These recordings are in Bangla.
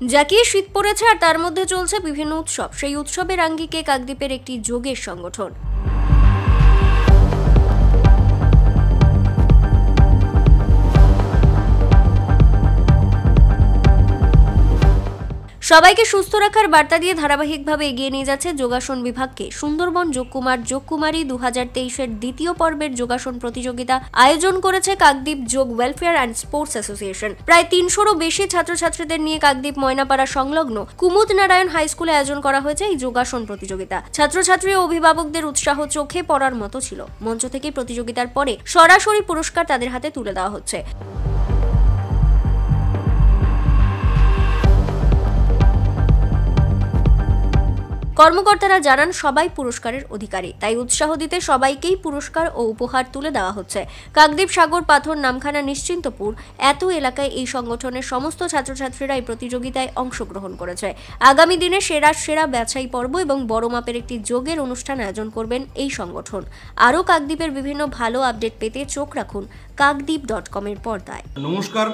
জাকিয়ে শীত পড়েছে আর তার মধ্যে চলছে বিভিন্ন উৎসব। সেই উৎসবের আঙ্গিকে কাকদ্বীপের একটি যোগের সংগঠন। সবাইকে সুস্থ রাখার বার্তা দিয়ে ধারাবাহিকভাবে এগিয়ে নিয়ে যাচ্ছে যোগাসন বিভাগকে। সুন্দরবন যোগকুমারী 2023-এর দ্বিতীয় পর্বের যোগাসন প্রতিযোগিতা আয়োজন করেছে কাকদ্বীপ যোগ ওয়েলফেয়ার অ্যান্ড স্পোর্টস অ্যাসোসিয়েশন। প্রায় 300-রও বেশি ছাত্রছাত্রীদের নিয়ে কাকদ্বীপ ময়নাপাড়া সংলগ্ন কুমুদ নারায়ণ হাই স্কুলে আয়োজন করা হয়েছে এই যোগাসন প্রতিযোগিতা। ছাত্রছাত্রী ও অভিভাবকদের উৎসাহ চোখে পড়ার মতো ছিল। মঞ্চ থেকে প্রতিযোগিতার পরে সরাসরি পুরস্কার তাদের হাতে তুলে দেওয়া হচ্ছে। কর্মকর্তারা জানান সবাই পুরস্কারের অধিকারী, তাই উৎসাহ দিতে সবাইকেই পুরস্কার ও উপহার তুলে দেওয়া হচ্ছে। কাকদ্বীপ, সাগর, পাথর, নামখানা, নিশ্চিন্তপুর এত এলাকায় এই সংগঠনের সমস্ত ছাত্রছাত্রীরা এই প্রতিযোগিতায় অংশগ্রহণ করেছে। আগামী দিনে সেরা বাছাই পর্ব এবং বড় মাপের একটি যোগের অনুষ্ঠান আয়োজন করবেন এই সংগঠন। আরও কাকদ্বীপের বিভিন্ন ভালো আপডেট পেতে চোখ রাখুন kakdeep.com-এর পর্দায়। নমস্কার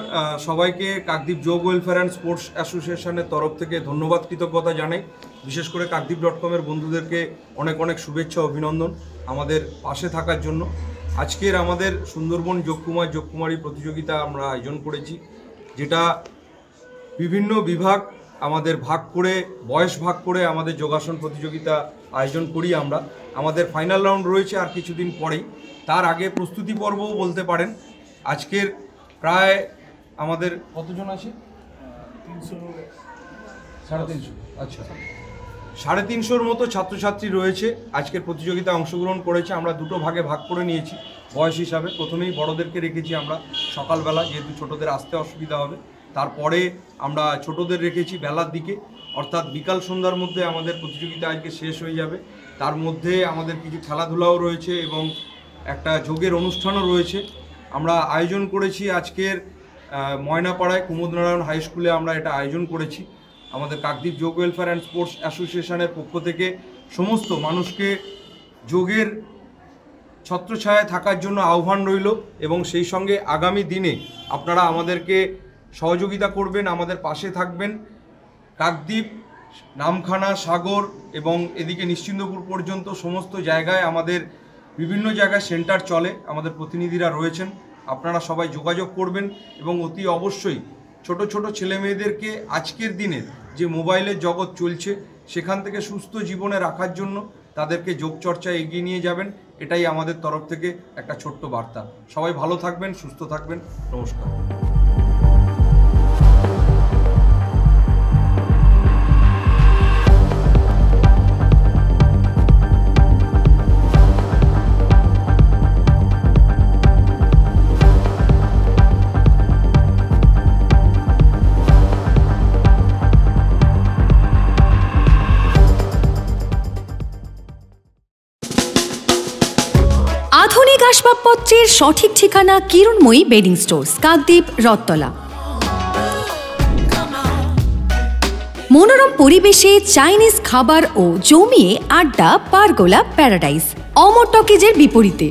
সবাইকে। কাকদ্বীপ যোগ ওয়েলফেয়ার অ্যান্ড স্পোর্টস অ্যাসোসিয়েশনের তরফ থেকে ধন্যবাদ, কৃতজ্ঞতা জানাই। বিশেষ করে kakdeep.com-এর বন্ধুদেরকে অনেক অনেক শুভেচ্ছা, অভিনন্দন আমাদের পাশে থাকার জন্য। আজকের আমাদের সুন্দরবন যোগকুমারী প্রতিযোগিতা আমরা আয়োজন করেছি, যেটা বিভিন্ন বিভাগ আমাদের ভাগ করে, বয়স ভাগ করে আমাদের যোগাসন প্রতিযোগিতা আয়োজন করি আমরা। আমাদের ফাইনাল রাউন্ড রয়েছে আর কিছুদিন পরেই। তার আগে প্রস্তুতি পর্বও বলতে পারেন। আজকের প্রায় আমাদের কতজন আছে? 350। আচ্ছা, 350-র মতো ছাত্রছাত্রী রয়েছে আজকের প্রতিযোগিতায় অংশগ্রহণ করেছে। আমরা দুটো ভাগে ভাগ করে নিয়েছি বয়স হিসাবে। প্রথমেই বড়দেরকে রেখেছি আমরা সকালবেলা, যেহেতু ছোটদের আসতে অসুবিধা হবে। তারপরে আমরা ছোটদের রেখেছি বেলার দিকে, অর্থাৎ বিকাল সন্ধ্যার মধ্যে আমাদের প্রতিযোগিতা আজকে শেষ হয়ে যাবে। তার মধ্যে আমাদের কিছু খেলাধুলাও রয়েছে এবং একটা যোগের অনুষ্ঠানও রয়েছে। আমরা আয়োজন করেছি আজকের ময়নাপাড়ায় কুমুদ নারায়ণ হাই স্কুলে আমরা এটা আয়োজন করেছি। আমাদের কাকদ্বীপ যোগ ওয়েলফেয়ার অ্যান্ড স্পোর্টস অ্যাসোসিয়েশনের পক্ষ থেকে সমস্ত মানুষকে যোগের ছত্রছায়ায় থাকার জন্য আহ্বান রইল এবং সেই সঙ্গে আগামী দিনে আপনারা আমাদেরকে সহযোগিতা করবেন, আমাদের পাশে থাকবেন। কাকদ্বীপ, নামখানা, সাগর এবং এদিকে নিশ্চিন্তপুর পর্যন্ত সমস্ত জায়গায় আমাদের বিভিন্ন জায়গায় সেন্টার চলে, আমাদের প্রতিনিধিরা রয়েছেন। আপনারা সবাই যোগাযোগ করবেন এবং অতি অবশ্যই ছোট ছোট ছেলেমেয়েদেরকে আজকের দিনে যে মোবাইলের জগৎ চলছে সেখান থেকে সুস্থ জীবনে রাখার জন্য তাদেরকে যোগচর্চায় এগিয়ে নিয়ে যাবেন। এটাই আমাদের তরফ থেকে একটা ছোট্ট বার্তা। সবাই ভালো থাকবেন, সুস্থ থাকবেন। নমস্কার। আধুনিক আসবাবপত্রের সঠিক ঠিকানা কিরণময়ী বেডিং স্টোর্স, কাকদ্বীপ, রথতলা। মনোরম পরিবেশে চাইনিজ খাবার ও জমিয়ে আড্ডা, পারগোলা প্যারাডাইস। অমর টকিজের বিপরীতে